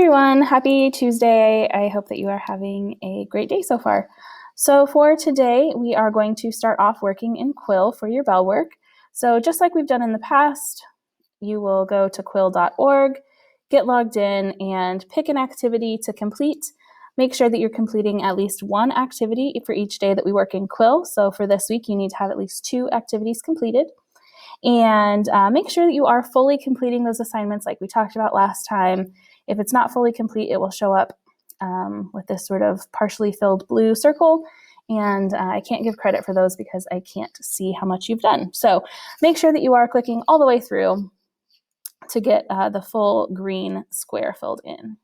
everyone, happy Tuesday. I hope that you are having a great day so far. So for today, we are going to start off working in Quill for your bell work. So just like we've done in the past, you will go to quill.org, get logged in, and pick an activity to complete. Make sure that you're completing at least one activity for each day that we work in Quill. So for this week, you need to have at least 2 activities completed. And make sure that you are fully completing those assignments like we talked about last time. If it's not fully complete, it will show up with this sort of partially filled blue circle. And I can't give credit for those because I can't see how much you've done. So make sure that you are clicking all the way through to get the full green square filled in.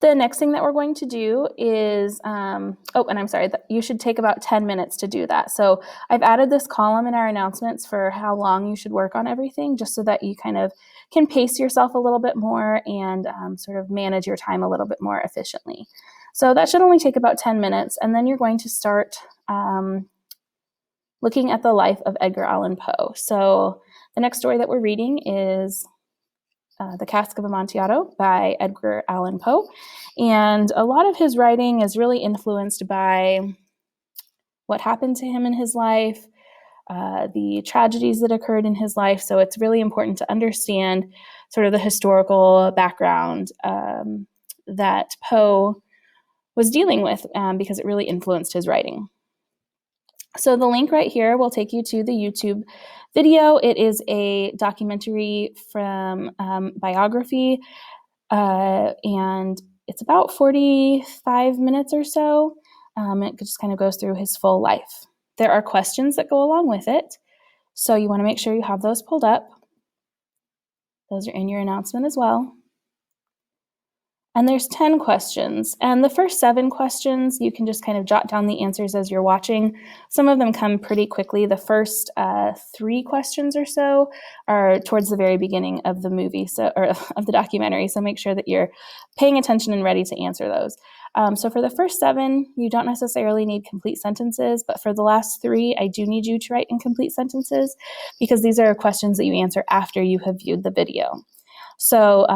The next thing that we're going to do is, and I'm sorry, you should take about 10 minutes to do that. So I've added this column in our announcements for how long you should work on everything, just so that you kind of can pace yourself a little bit more and sort of manage your time a little bit more efficiently. So that should only take about 10 minutes, and then you're going to start looking at the life of Edgar Allan Poe. So the next story that we're reading is The Cask of Amontillado by Edgar Allan Poe. And a lot of his writing is really influenced by what happened to him in his life, the tragedies that occurred in his life. So it's really important to understand sort of the historical background that Poe was dealing with because it really influenced his writing. So the link right here will take you to the YouTube video. It is a documentary from Biography, and it's about 45 minutes or so. It just kind of goes through his full life. There are questions that go along with it, so you want to make sure you have those pulled up. Those are in your announcement as well. And there's 10 questions. And the first 7 questions, you can just kind of jot down the answers as you're watching. Some of them come pretty quickly. The first 3 questions or so are towards the very beginning of the movie, or of the documentary. So make sure that you're paying attention and ready to answer those. So for the first 7, you don't necessarily need complete sentences, but for the last 3, I do need you to write incomplete sentences because these are questions that you answer after you have viewed the video. So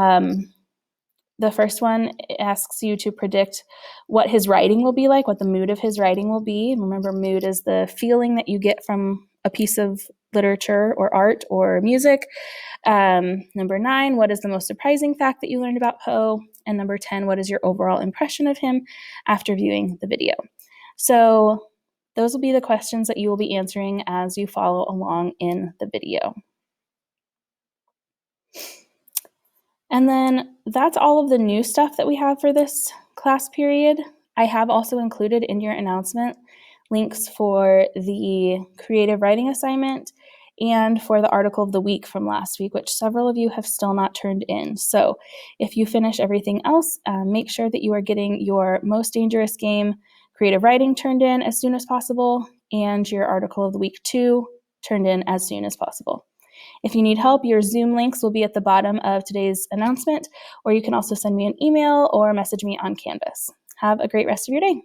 the first one asks you to predict what his writing will be like, what the mood of his writing will be. Remember, mood is the feeling that you get from a piece of literature or art or music. Number 9, what is the most surprising fact that you learned about Poe? And number 10, what is your overall impression of him after viewing the video? So those will be the questions that you will be answering as you follow along in the video. And then that's all of the new stuff that we have for this class period. I have also included in your announcement links for the creative writing assignment and for the article of the week from last week, which several of you have still not turned in. So if you finish everything else, make sure that you are getting your Most Dangerous Game creative writing turned in as soon as possible and your article of the week 2 turned in as soon as possible. If you need help, your Zoom links will be at the bottom of today's announcement, or you can also send me an email or message me on Canvas. Have a great rest of your day.